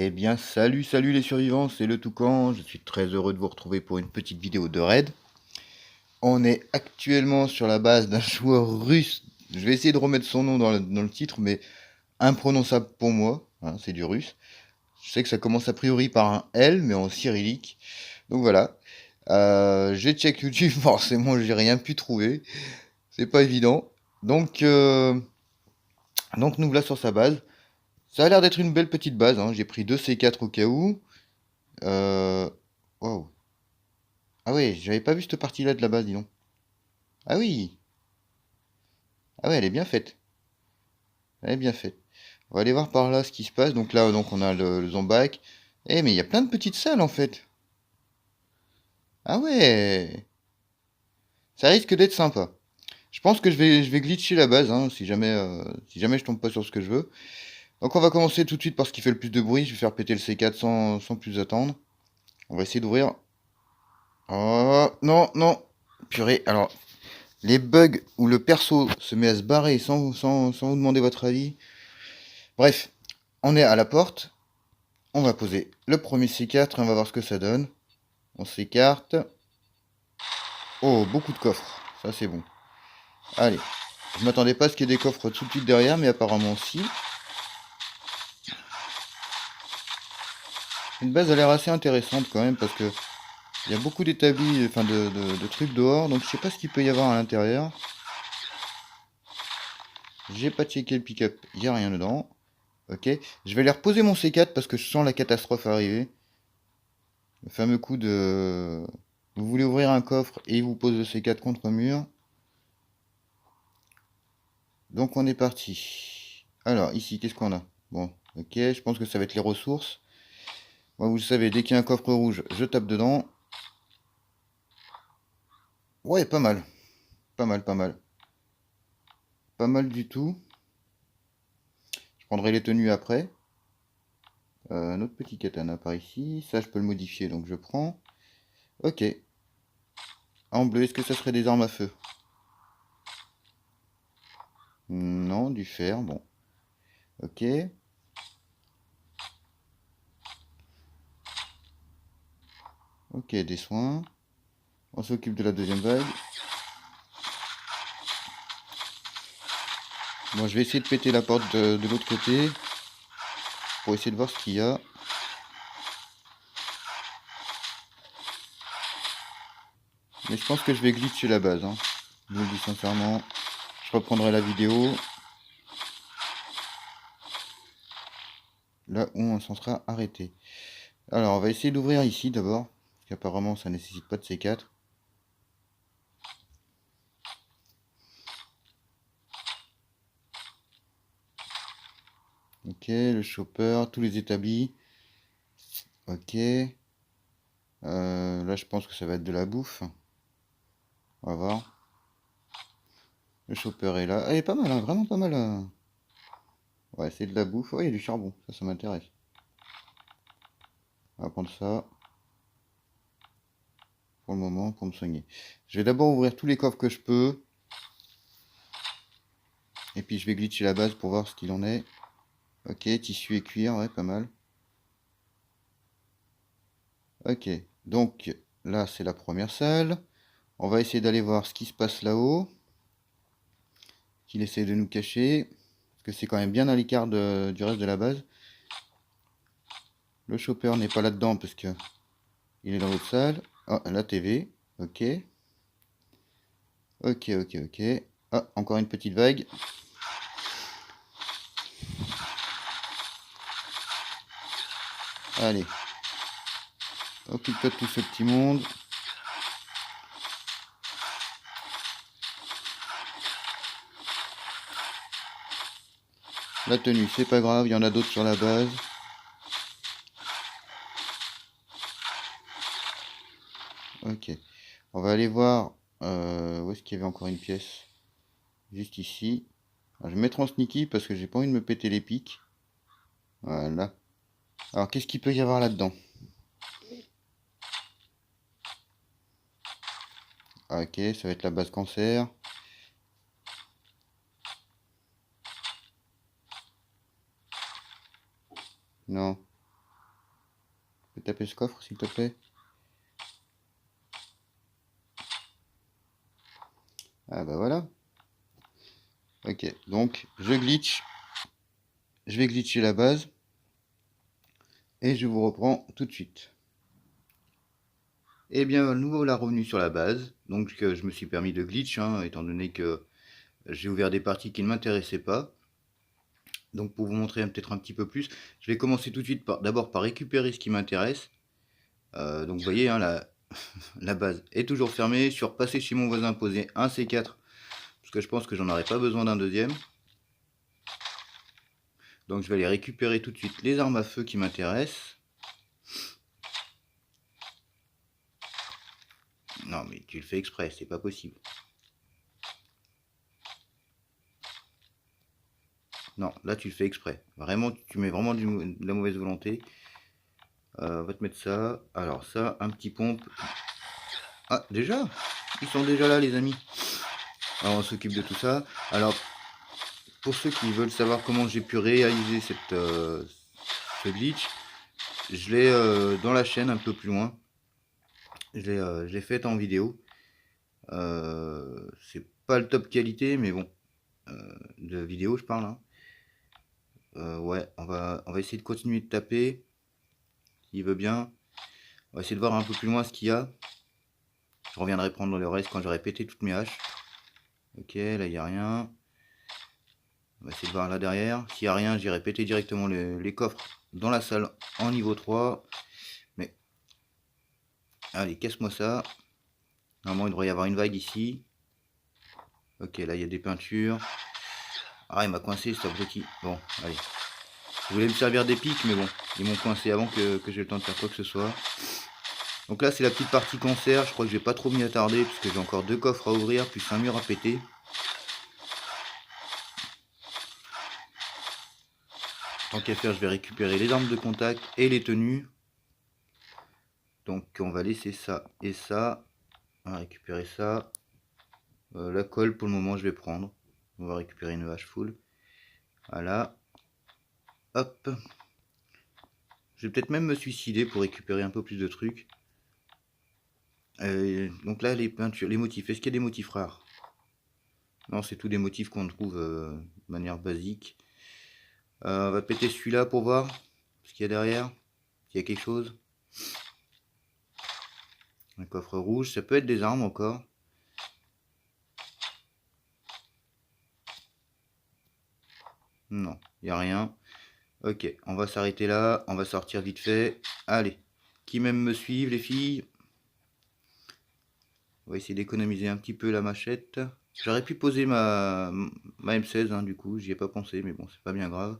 Eh bien, salut les survivants, c'est le Toucan. Je suis très heureux de vous retrouver pour une petite vidéo de raid. On est actuellement sur la base d'un joueur russe. Je vais essayer de remettre son nom dans le titre, mais imprononçable pour moi. Hein, c'est du russe. Je sais que ça commence a priori par un L, mais en cyrillique. Donc voilà. J'ai check YouTube, forcément, j'ai rien pu trouver. C'est pas évident. Donc, euh, donc nous voilà sur sa base. Ça a l'air d'être une belle petite base. Hein. J'ai pris deux C4 au cas où. Euh... Waouh. Ah ouais, j'avais pas vu cette partie-là de la base, dis donc. Ah oui. Ah ouais, elle est bien faite. Elle est bien faite. On va aller voir par là ce qui se passe. Donc là, donc on a le Zombac. Eh, mais il y a plein de petites salles en fait. Ah ouais. Ça risque d'être sympa. Je pense que je vais glitcher la base, hein, si jamais je tombe pas sur ce que je veux. Donc on va commencer tout de suite par ce qui fait le plus de bruit. Je vais faire péter le C4 sans plus attendre. On va essayer d'ouvrir. Oh, non, non. Purée, alors, les bugs où le perso se met à se barrer sans vous demander votre avis. Bref, on est à la porte. On va poser le premier C4 et on va voir ce que ça donne. On s'écarte. Oh, beaucoup de coffres. Ça, c'est bon. Allez. Je m'attendais pas à ce qu'il y ait des coffres tout de suite derrière, mais apparemment si. Une base a l'air assez intéressante quand même parce que il y a beaucoup d'établis, enfin de trucs dehors, donc je sais pas ce qu'il peut y avoir à l'intérieur. J'ai pas checké le pick-up, il n'y a rien dedans. Ok, je vais aller reposer mon C4 parce que je sens la catastrophe arriver. Le fameux coup de... Vous voulez ouvrir un coffre et il vous pose le C4 contre le mur. Donc on est parti. Alors ici, qu'est-ce qu'on a? Bon, ok, je pense que ça va être les ressources. Moi, vous le savez, dès qu'il y a un coffre rouge, je tape dedans. Ouais, pas mal. Pas mal, pas mal. Pas mal du tout. Je prendrai les tenues après. Un autre petit katana par ici. Ça, je peux le modifier, donc je prends. Ok. En bleu, est-ce que ça serait des armes à feu? Non, du fer, bon. Ok. Ok, des soins. On s'occupe de la deuxième vague. Bon, je vais essayer de péter la porte de l'autre côté. Pour essayer de voir ce qu'il y a. Mais je pense que je vais glitcher la base. Hein. Je vous le dis sincèrement. Je reprendrai la vidéo. Là où on s'en sera arrêté. Alors, on va essayer d'ouvrir ici d'abord. Parce qu'apparemment, ça nécessite pas de C4. Ok, le chopper, tous les établis. Ok. Là, je pense que ça va être de la bouffe. On va voir. Le chopper est là. Ah, il est pas mal, hein, vraiment pas mal. Ouais, c'est de la bouffe. Ouais, il y a du charbon. Ça m'intéresse. On va prendre ça. Pour le moment, pour me soigner. Je vais d'abord ouvrir tous les coffres que je peux. Et puis, je vais glitcher la base pour voir ce qu'il en est. Ok, tissu et cuir, ouais, pas mal. Ok, donc là, c'est la première salle. On va essayer d'aller voir ce qui se passe là-haut. Qu'il essaie de nous cacher. Parce que c'est quand même bien à l'écart du reste de la base. Le chopper n'est pas là-dedans parce que il est dans l'autre salle. Ah, la TV. Ok. Ok, ok, ok. Ah, encore une petite vague. Allez. Occupe-toi de tout ce petit monde. La tenue, c'est pas grave, il y en a d'autres sur la base. Ok. On va aller voir où est-ce qu'il y avait encore une pièce. Juste ici. Alors, je vais me mettre en sneaky parce que j'ai pas envie de me péter les pics. Voilà. Alors, qu'est-ce qu'il peut y avoir là-dedans? Ok, ça va être la base cancer. Non. peux taper ce coffre s'il te plaît? Ah bah voilà. Ok, donc je glitch. Je vais glitcher la base. Et je vous reprends tout de suite. Et bien, nous voilà revenus sur la base. Donc je me suis permis de glitch, hein, étant donné que j'ai ouvert des parties qui ne m'intéressaient pas. Donc pour vous montrer peut-être un petit peu plus, je vais commencer tout de suite d'abord par récupérer ce qui m'intéresse. Donc vous voyez, hein, la base est toujours fermée. Je suis repassé chez mon voisin poser un C4, parce que je pense que j'en aurais pas besoin d'un deuxième. Donc je vais aller récupérer tout de suite les armes à feu qui m'intéressent. Non mais tu le fais exprès, c'est pas possible. Non, là tu le fais exprès. Vraiment, tu mets vraiment de la mauvaise volonté. On va te mettre ça. Alors ça, un petit pompe. Ah, déjà? Ils sont déjà là les amis. Alors on s'occupe de tout ça. Alors, pour ceux qui veulent savoir comment j'ai pu réaliser ce glitch, je l'ai dans la chaîne un peu plus loin. Je l'ai fait en vidéo. C'est pas le top qualité, mais bon. De vidéo je parle. Hein. Ouais, on va essayer de continuer de taper. S'il veut bien. On va essayer de voir un peu plus loin ce qu'il y a. Je reviendrai prendre le reste quand j'aurai pété toutes mes haches. Ok, là il n'y a rien. On va essayer de voir là derrière. S'il n'y a rien, j'irai péter directement les coffres dans la salle en niveau 3. Mais allez, casse-moi ça. Normalement il devrait y avoir une vague ici. Ok, là il y a des peintures. Ah, il m'a coincé cet abruti. Bon, allez. Je voulais me servir des pics, mais bon, ils m'ont coincé avant que j'ai le temps de faire quoi que ce soit. Donc là c'est la petite partie concert. Je crois que je vais pas trop m'y attarder parce que j'ai encore 2 coffres à ouvrir plus un mur à péter. Tant qu'à faire, je vais récupérer les armes de contact et les tenues. Donc on va laisser ça et ça. On va récupérer ça. La colle pour le moment je vais prendre. On va récupérer une hache full. Voilà. Hop. Je vais peut-être même me suicider pour récupérer un peu plus de trucs. Donc là les peintures, les motifs. Est-ce qu'il y a des motifs rares? Non, c'est tous des motifs qu'on trouve de manière basique. On va péter celui-là pour voir ce qu'il y a derrière. S'il y a quelque chose. Un coffre rouge, ça peut être des armes encore. Non, il n'y a rien. Ok, on va s'arrêter là, on va sortir vite fait. Allez, qui même me suivent les filles? On va essayer d'économiser un petit peu la machette. J'aurais pu poser ma M16, hein, du coup, j'y ai pas pensé, mais bon, c'est pas bien grave.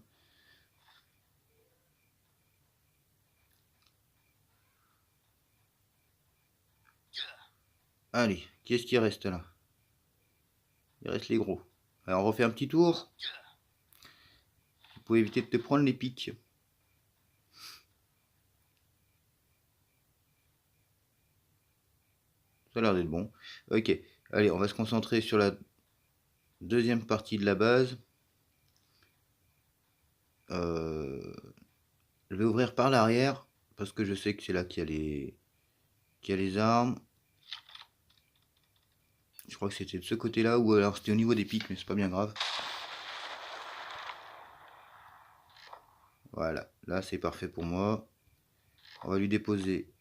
Allez, qu'est-ce qui reste là? Il reste les gros. Alors on refait un petit tour. Vous pouvez éviter de te prendre les pics. Ça a l'air d'être bon. Ok, allez, on va se concentrer sur la deuxième partie de la base. Je vais ouvrir par l'arrière, parce que je sais que c'est là qu'il y a les armes. Je crois que c'était de ce côté-là, ou alors c'était au niveau des pics, mais c'est pas bien grave. Voilà, là c'est parfait pour moi. On va lui déposer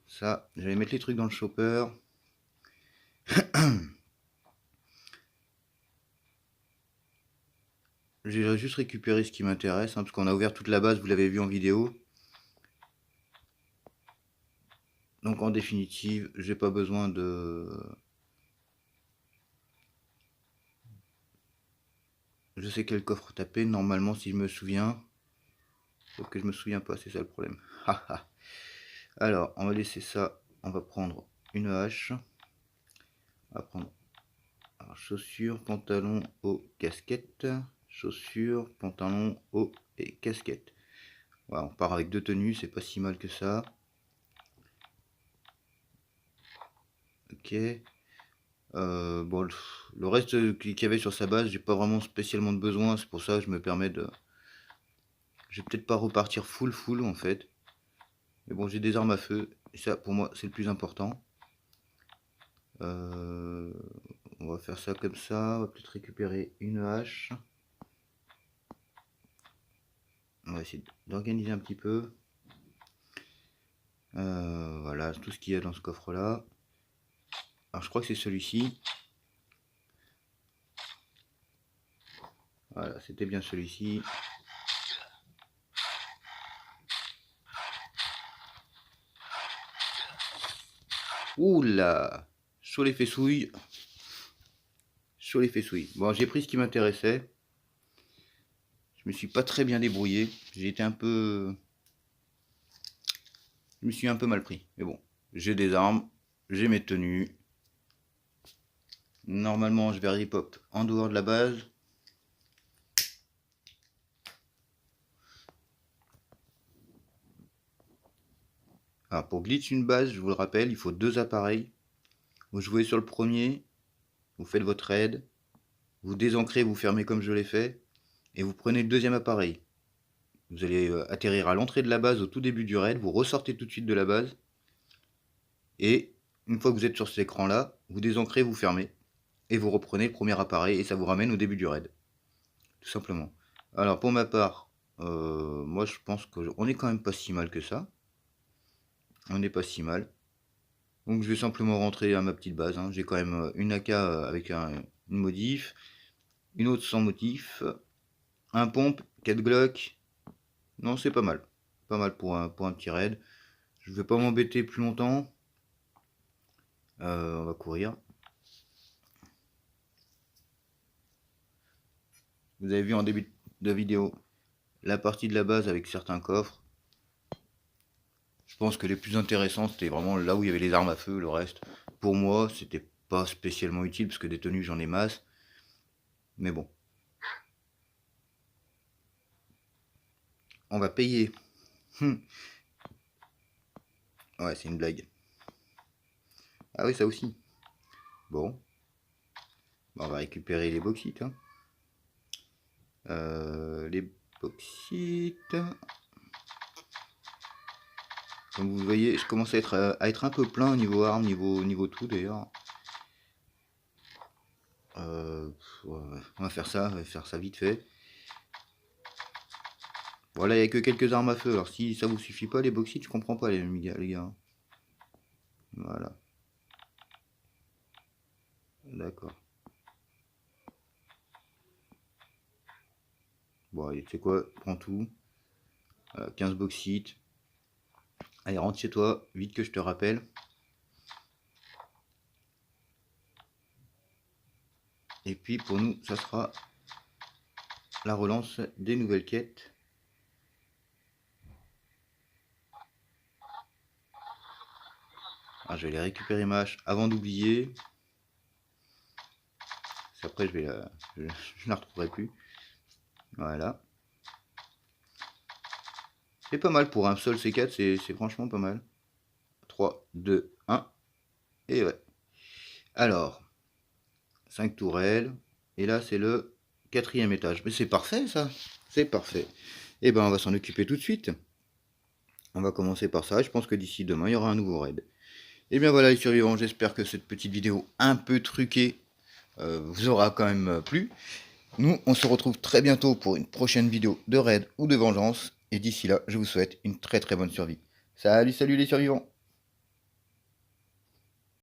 ça. Je vais mettre les trucs dans le chopper. J'ai juste récupéré ce qui m'intéresse, hein, parce qu'on a ouvert toute la base, vous l'avez vu en vidéo. Donc en définitive, j'ai pas besoin de... Je sais quel coffre taper, normalement, si je me souviens. Sauf que je me souviens pas, c'est ça le problème. Alors, on va laisser ça. On va prendre une hache. On va prendre alors, chaussures, pantalon, haut, casquette. Chaussures, pantalon, haut et casquette. Voilà, on part avec 2 tenues, c'est pas si mal que ça. Ok. Bon, le reste qu'il y avait sur sa base, j'ai pas vraiment spécialement de besoin. C'est pour ça que je me permets de... Je vais peut-être pas repartir full en fait. Mais bon, j'ai des armes à feu, et ça pour moi c'est le plus important. On va faire ça comme ça, on va peut-être récupérer une hache. On va essayer d'organiser un petit peu. Voilà, tout ce qu'il y a dans ce coffre là. Alors je crois que c'est celui-ci. Voilà, c'était bien celui-ci. Oula, chaud les fessouilles. Chaud les fessouilles. Bon, j'ai pris ce qui m'intéressait. Je me suis pas très bien débrouillé. J'ai été un peu... Je me suis un peu mal pris. Mais bon, j'ai des armes, j'ai mes tenues. Normalement, je vais repop en dehors de la base. Alors, pour glitch une base, je vous le rappelle, il faut 2 appareils. Vous jouez sur le premier, vous faites votre raid, vous désancrez, vous fermez comme je l'ai fait, et vous prenez le deuxième appareil. Vous allez atterrir à l'entrée de la base au tout début du raid, vous ressortez tout de suite de la base, et une fois que vous êtes sur cet écran-là, vous désancrez, vous fermez, et vous reprenez le premier appareil, et ça vous ramène au début du raid. Tout simplement. Alors pour ma part, moi je pense qu'on est quand même pas si mal que ça. On n'est pas si mal. Donc je vais simplement rentrer à ma petite base. Hein. J'ai quand même une AK avec une modif, une autre sans motif, un pompe, 4 Glock. Non, c'est pas mal. Pas mal pour un petit raid. Je vais pas m'embêter plus longtemps. On va courir. Vous avez vu en début de vidéo la partie de la base avec certains coffres. Je pense que les plus intéressants c'était vraiment là où il y avait les armes à feu. Le reste, pour moi, c'était pas spécialement utile parce que des tenues j'en ai masse. Mais bon. On va payer. Ouais, c'est une blague. Ah oui, ça aussi. Bon. On va récupérer les bauxites. Hein. Les bauxites. Comme vous voyez, je commence à être un peu plein au niveau armes, niveau tout d'ailleurs. On va faire ça vite fait. Voilà, il n'y a que quelques armes à feu. Alors si ça vous suffit pas les bauxites, je comprends pas les gars. Voilà. D'accord. Bon, allez, tu sais quoi, prends tout. 15 bauxites. Allez, rentre chez toi, vite que je te rappelle. Et puis pour nous, ça sera la relance des nouvelles quêtes. Alors, je vais les récupérer ma hache avant d'oublier. Après, je la retrouverai plus. Voilà. C'est pas mal pour un seul C4, c'est franchement pas mal. 3, 2, 1. Et ouais. Alors, 5 tourelles. Et là, c'est le 4e étage. Mais c'est parfait, ça. C'est parfait. Et ben, on va s'en occuper tout de suite. On va commencer par ça. Je pense que d'ici demain, il y aura un nouveau raid. Et bien voilà les survivants, j'espère que cette petite vidéo un peu truquée vous aura quand même plu. Nous, on se retrouve très bientôt pour une prochaine vidéo de raid ou de vengeance. Et d'ici là, je vous souhaite une très très bonne survie. Salut, salut les survivants!